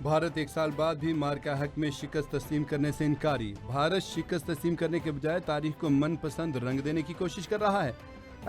भारत एक साल बाद भी मार्का हक में शिकस्त तस्लीम करने से इनकारी। भारत शिकस्त तस्लीम करने के बजाय तारीख को मनपसंद रंग देने की कोशिश कर रहा है।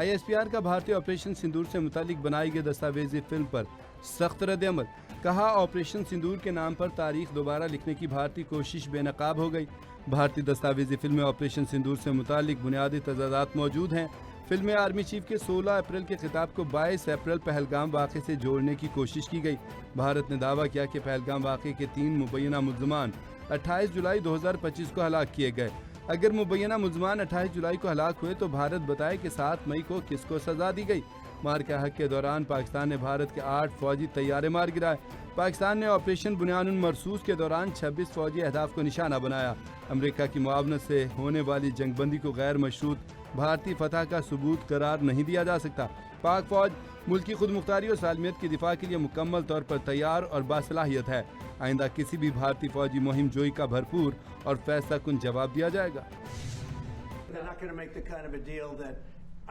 ISPR का भारतीय ऑपरेशन सिंदूर से मुतालिक बनाई गई दस्तावेजी फिल्म पर सख्त रद्द-ए-अमल। कहा, ऑपरेशन सिंदूर के नाम पर तारीख दोबारा लिखने की भारतीय कोशिश बेनकाब हो गई। भारतीय दस्तावेजी फिल्म में ऑपरेशन सिंदूर से मुतालिक बुनियादी तजादात मौजूद हैं। फिल्म में आर्मी चीफ के 16 अप्रैल के खिताब को 22 अप्रैल पहलगाम वाक़े से जोड़ने की कोशिश की गई। भारत ने दावा किया कि पहलगाम वाक़े के 3 मुबैना मुल्ज़मान 28 जुलाई 2025 को हलाक किए गए। अगर मुबैना मुल्ज़मान 28 जुलाई को हलाक हुए तो भारत बताए कि 7 मई को किसको सजा दी गई। मार्का हक के दौरान पाकिस्तान ने भारत के 8 फौजी तैयारे मार गिराए। पाकिस्तान ने ऑपरेशन बुनियानुल मरसूस के दौरान 26 फौजी अहदाफ को निशाना बनाया। अमेरिका की मुआवनत से होने वाली जंगबंदी को गैर मशरूत भारतीय फतह का सबूत करार नहीं दिया जा सकता। पाक फौज मुल्क की खुद मुख्तारी और सालमियत के दिफा के लिए मुकम्मल तौर पर तैयार और बासलाहियत है। आइंदा किसी भी भारतीय फौजी मुहिम जोई का भरपूर और फैसला कुन जवाब दिया जाएगा।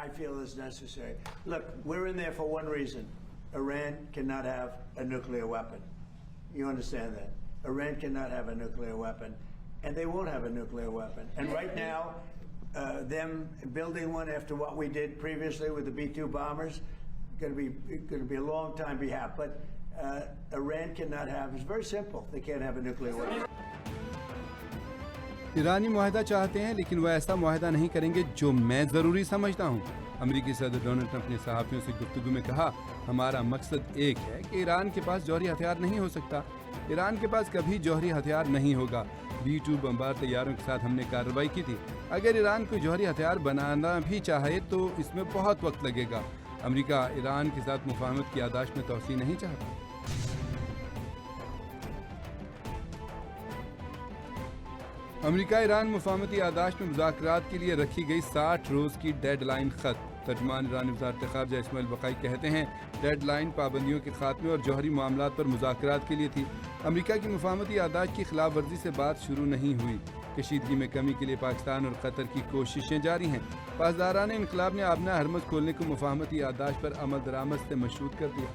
I feel is necessary. Look, we're in there for one reason. Iran cannot have a nuclear weapon. You understand that? Iran cannot have a nuclear weapon, and they won't have a nuclear weapon. And right now, them building one after what we did previously with the B-2 bombers, going to be a long time behalf. But Iran cannot have. It's very simple. They can't have a nuclear weapon. ईरानी मुआहदा चाहते हैं, लेकिन वह ऐसा मुआहदा नहीं करेंगे जो मैं ज़रूरी समझता हूँ। अमेरिकी सदर डोनाल्ड ट्रंप ने सहाफ़ियों से गुफ्तगू में कहा, हमारा मकसद एक है कि ईरान के पास जौहरी हथियार नहीं हो सकता। ईरान के पास कभी जौहरी हथियार नहीं होगा। B-2 बमबार तैयारों के साथ हमने कार्रवाई की थी। अगर ईरान कोई जौहरी हथियार बनाना भी चाहे तो इसमें बहुत वक्त लगेगा। अमेरिका ईरान के साथ मुफाहमत की यादाश्त में तोसी नहीं चाहता। अमेरिका ईरान मुफाहमती यादाश्त में मुज़ाकरात के लिए रखी गई 60 रोज़ की डेडलाइन ख़त। तर्जुमान ईरानी वज़ारत ख़ारजा इस्माइल बक़ाई कहते हैं, डेडलाइन पाबंदियों के खात्मे और जौहरी मामलात पर मुज़ाकरात के लिए थी। अमेरिका की मुफाहमती यादाश्त की खिलाफ वर्जी से बात शुरू नहीं हुई। कशीदगी में कमी के लिए पाकिस्तान और कतर की कोशिशें जारी हैं। पासदारान इनक़लाब ने आबना हरमज़ खोलने को मुफाहमती यादाश्त पर अमल दरामद से मशरूत कर दिया।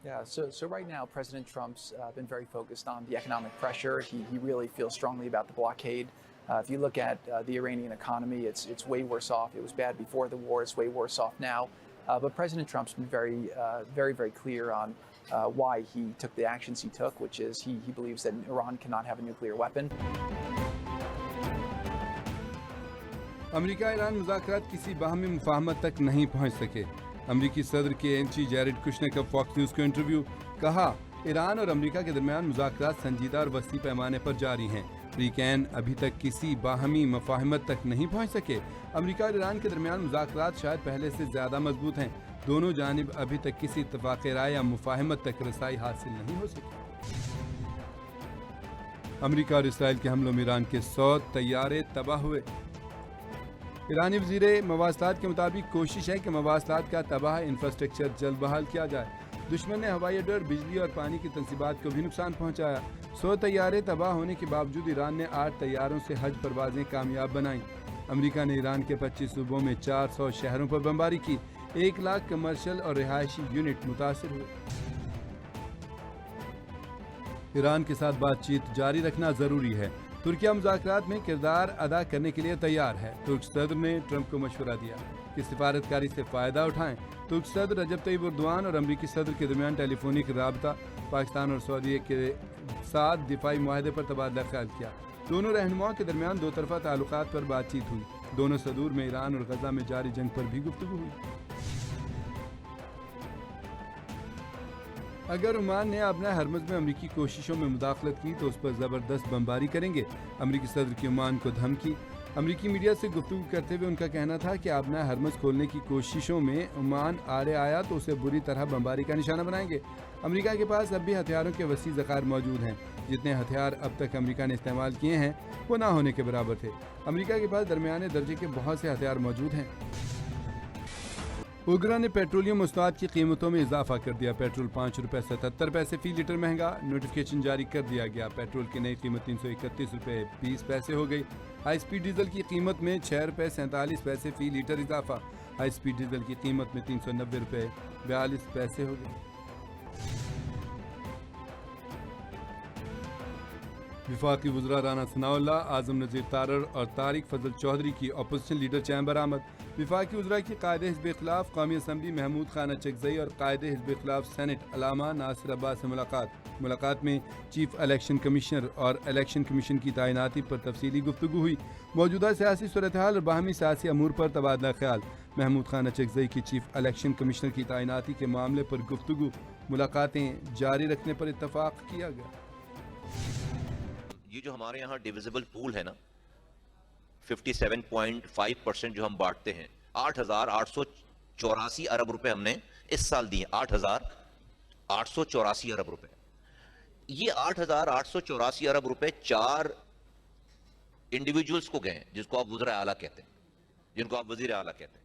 Yeah, so right now President Trump's been very focused on the economic pressure. He really feels strongly about the blockade. If you look at the Iranian economy, it's way worse off. It was bad before the war. It's way worse off now. But President Trump's been very clear on why he took the actions he took, which is he believes that Iran cannot have a nuclear weapon. America Iran मुज़ाकरात किसी बाहमी मुफाहमत तक नहीं पहुँच सके। अमेरिकी सदर के एंटी जैरेड कुशनर का फॉक्स न्यूज़ को इंटरव्यू। कहा, ईरान और अमेरिका के दरमियान मुज़ाकरात संजीदा और वसी पैमाने पर जारी हैं। रीकैन अभी तक किसी बाहमी मुफाहमत तक नहीं पहुंच सके। अमेरिका और ईरान के दरमियान मुज़ाकरात शायद पहले से ज़्यादा मजबूत हैं। दोनों जानिब अभी तक किसी इत्तफ़ाक़ राय या मुफाहमत तक रसाई हासिल नहीं हो सकी। अमेरिका और इसराइल के हमलों में ईरान के 100 तैयारे तबाह हुए। ईरानी वज़ीर मवासलात के मुताबिक कोशिश है कि मवासलात का तबाह इंफ्रास्ट्रक्चर जल्द बहाल किया जाए। दुश्मन ने हवाई अड्डे और बिजली और पानी की तंसीबात को भी नुकसान पहुंचाया। 100 तैयारे तबाह होने के बावजूद ईरान ने 8 तैयारों से हज परवाजें कामयाब बनाईं। अमेरिका ने ईरान के 25 सूबों में 400 शहरों पर बमबारी की। 1 लाख कमर्शियल और रिहायशी यूनिट मुतासिर हुए। ईरान के साथ बातचीत जारी रखना जरूरी है। तुर्किया मुज़ाकरात में किरदार अदा करने के लिए तैयार है। तुर्क सदर ने ट्रंप को मशवरा दिया कि सिफारतकारी से फ़ायदा उठाएं। तुर्क सदर रजब तैयब एर्दोआन और अमरीकी सदर के दरमियान टेलीफोनिक राबता, पाकिस्तान और सऊदी के साथ दिफाई मुआहदे पर तबादला ख्याल किया। दोनों रहनुमाओं के दरमियान दो तरफ़ा ताल्लुकात पर बातचीत हुई। दोनों सदूर में ईरान और गजा में जारी जंग पर भी गुफ्तगू हुई। अगर ओमान ने अपना हरमज़ में अमरीकी कोशिशों में मुदाखलत की तो उस पर ज़बरदस्त बमबारी करेंगे। अमरीकी सदर की ओमान को धमकी। अमरीकी मीडिया से गुफ्तगू करते हुए उनका कहना था कि अपना हरमज़ खोलने की कोशिशों में ओमान आड़े आया तो उसे बुरी तरह बमबारी का निशाना बनाएंगे। अमरीका के पास अब भी हथियारों के वसी ज़खायर मौजूद हैं। जितने हथियार अब तक अमरीका ने इस्तेमाल किए हैं वो ना होने के बराबर थे। अमरीका के पास दरमियाने दर्जे के बहुत से हथियार मौजूद हैं। उगरा ने पेट्रोलियम मसनूआत की कीमतों में इजाफा कर दिया। पेट्रोल 5 रुपये 77 पैसे फी लीटर महंगा। नोटिफिकेशन जारी कर दिया गया। पेट्रोल की नई कीमत 331 रुपये 20 पैसे हो गई। हाई स्पीड डीजल की कीमत में 6 रुपये 47 पैसे फी लीटर इजाफा। हाई स्पीड डीजल की कीमत में 390 रुपये 42 पैसे हो गई। वफाकी वज़रा राना सनाउल्लाह, आज़म नज़ीर तारड़ और तारिक फजल चौधरी की अपोजिशन लीडर चैम्बर आमद। वफाकी वज़रा की कायदे हिज़्ब इख्तिलाफ कौमी असम्बली महमूद खान अचकज़ई और कायदे हिज़्ब इख्तिलाफ सेनेट अलामा नासिर अब्बास से मुलाकात में चीफ इलेक्शन कमिश्नर और इलेक्शन कमीशन की तैनाती पर तफसीली गुफ्तगू हुई। मौजूदा सियासी सूरत हाल और बाहमी सियासी अमूर पर तबादला ख्याल। महमूद खान अचकज़ई की चीफ इलेक्शन कमिश्नर की तैनाती के मामले पर गुफ्तगू, मुलाकातें जारी रखने पर इत्तफाक किया गया। ये जो हमारे यहाँ डिविजिबल पूल है ना, 57.5% जो हम बांटते हैं, 8,884 अरब रुपए हमने इस साल दिए। 8,884 अरब रुपए। ये 8,884 अरब रुपए 4 इंडिविजुअल्स को गए, जिसको आप वज़ीर आला कहते हैं, जिनको आप वज़ीर आला कहते हैं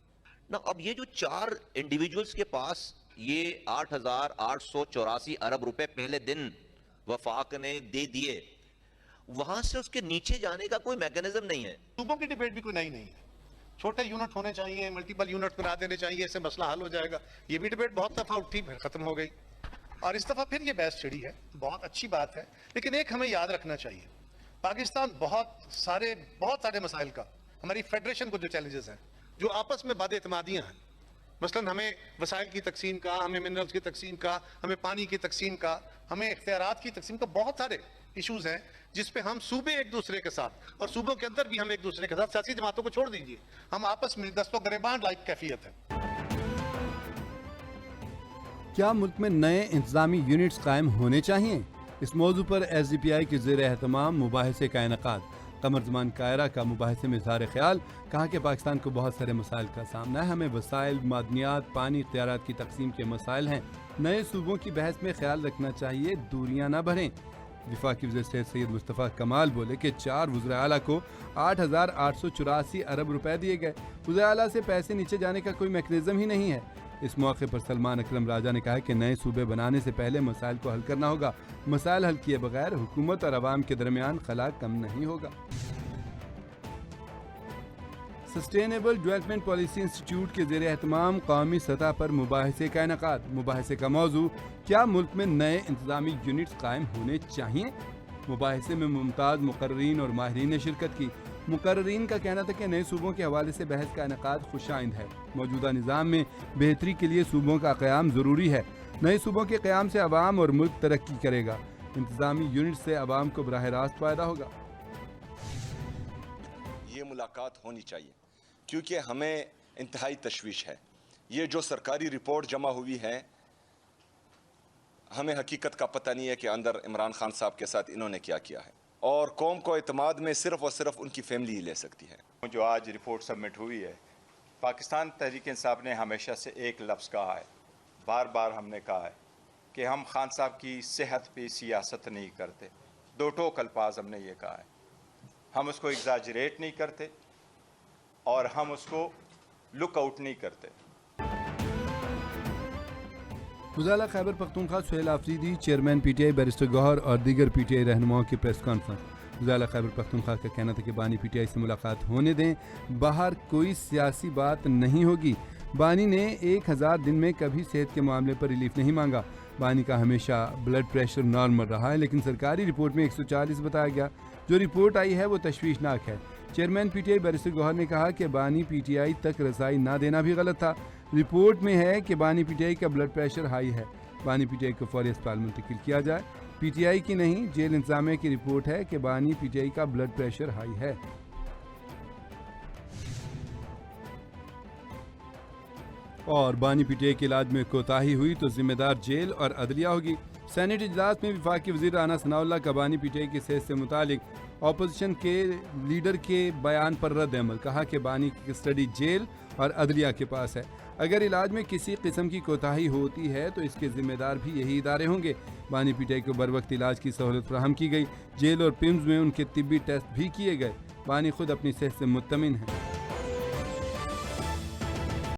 ना। अब ये जो 4 इंडिविजुअल्स के पास ये 8,884 अरब रुपए पहले दिन वफाक ने दे दिए, वहां से उसके नीचे जाने का कोई मैकेनिज्म नहीं है। सूबों की डिबेट भी कोई नई नहीं है। छोटे यूनिट होने चाहिए, मल्टीपल यूनिट बना देने चाहिए, इससे मसला हल हो जाएगा। ये भी डिबेट बहुत दफा उठी, फिर खत्म हो गई, और इस दफा फिर ये बहस छिड़ी है। बहुत अच्छी बात है, लेकिन एक हमें याद रखना चाहिए, पाकिस्तान बहुत सारे मसाइल का, हमारी फेडरेशन को जो चैलेंजेस हैं, जो आपस में बद-एतमादियां हैं, मसलन हमें वसाइल की तकसीम का, हमें मिनरल्स की तकसीम का, हमें पानी की तकसीम का, हमें इख्तियारात की तकसीम का, बहुत सारे इश्यूज हैं जिस पे हम सूबे एक दूसरे के साथ, और सूबों के अंदर भी हम एक दूसरे के साथ, सियासी जमातों को छोड़ दीजिए, हम आपस में दस्तों गिरेबान लाइक कैफियत है। क्या मुल्क में नए इंतजामी यूनिट्स कायम होने चाहिए? इस मौजू पर SDPI के ज़ेर एहतमाम मुबाहिसे का इनेकाद। कमर ज़मान कायरा का मुबाहिसे में इज़हार ख्याल, कहा कि पाकिस्तान को बहुत सारे मसाइल का सामना है, हमें वसाइल, मादनियात, पानी, इख्तियारात की तकसीम के मसाइल हैं। नए सूबों की बहस में ख्याल रखना चाहिए, दूरियां ना बढ़ें। वफाकी वज़ीर सेहत सैयद मुस्तफ़ा कमाल बोले कि 4 वज़ीर आला को 8,884 अरब रुपए दिए गए। वज़ीर आला से पैसे नीचे जाने का कोई मैकेनिज्म ही नहीं है। इस मौके पर सलमान अकरम राजा ने कहा कि नए सूबे बनाने से पहले मसाइल को हल करना होगा। मसाइल हल किए बगैर हुकूमत और अवाम के दरमियान खला कम नहीं होगा। सस्टेनेबल डेवलपमेंट पॉलिसी इंस्टीट्यूट के ज़ेर एहतमाम कौमी सतह पर मुबाहिसे का इनेकाद। मुबाहिसे का मौजू, क्या मुल्क में नए इंतजामी यूनिट्स कायम होने चाहिए? मुबाहिसे में मुमताज़ मुकर्रीन और माहिरीन ने शिरकत की। मुकर्रीन का कहना था कि नए सूबों के हवाले से बहस का इनेकाद खुशाइंद है। मौजूदा निज़ाम में बेहतरी के लिए सूबों का क़याम ज़रूरी है। नए सूबों के क़याम से अवाम और मुल्क तरक्की करेगा। इंतजामी यूनिट से अवाम को बराह रास्त फ़ायदा होगा। ये मुलाकात होनी चाहिए क्योंकि हमें इंतहाई तशवीश है। ये जो सरकारी रिपोर्ट जमा हुई है, हमें हकीकत का पता नहीं है कि अंदर इमरान खान साहब के साथ इन्होंने क्या किया है, और कौम को एतमाद में सिर्फ और सिर्फ उनकी फैमिली ही ले सकती है। जो आज रिपोर्ट सबमिट हुई है, पाकिस्तान तहरीक इंसाफ ने हमेशा से एक लफ्ज़ कहा है, बार बार हमने कहा है कि हम खान साहब की सेहत पे सियासत नहीं करते। दो टोक अल्फाज हमने ये कहा है, हम उसको एग्जाजरेट नहीं करते और हम उसको लुक आउट नहीं करते। उजाला Khyber Pakhtunkhwa Sohail Afridi, chairman PTI barrister Gohar और दीगर PTI रहनुमाओं की प्रेस कॉन्फ्रेंस। उजाला खैबर पख्तूनख्वा का कहना था कि बानी PTI से मुलाकात होने दें, बाहर कोई सियासी बात नहीं होगी। बानी ने 1000 दिन में कभी सेहत के मामले पर रिलीफ नहीं मांगा। बानी का हमेशा ब्लड प्रेशर नॉर्मल रहा है, लेकिन सरकारी रिपोर्ट में 140 बताया गया। जो रिपोर्ट आई है वो तशवीशनाक है। चेयरमैन PTI बैरिस्टर गौहर ने कहा कि बानी PTI तक रसाई ना देना भी गलत था। रिपोर्ट में है कि बानी PTI का ब्लड प्रेशर हाई है। बानी PTI को फौरी अस्पताल मुंतकिल किया जाए। PTI की नहीं, जेल इंतजामिया की रिपोर्ट है कि बानी PTI का ब्लड प्रेशर हाई है। और बानी PTI के इलाज में कोताही हुई तो जिम्मेदार जेल और अदलिया होगी। सेनेट इजलास में वफाकी वज़ीर राना सनाउल्लाह का बानी PTI की सेहत से मुतालिक अपोजिशन के लीडर के बयान पर रद्द अमल। कहा कि बानी की कस्टडी जेल और अदलिया के पास है। अगर इलाज में किसी किस्म की कोताही होती है तो इसके जिम्मेदार भी यही इदारे होंगे। बानी PTI को बर वक्त इलाज की सहूलत फराहम की गई। जेल और पिम्स में उनके तिब्बी टेस्ट भी किए गए। बानी खुद अपनी सेहत से मुतमिन है।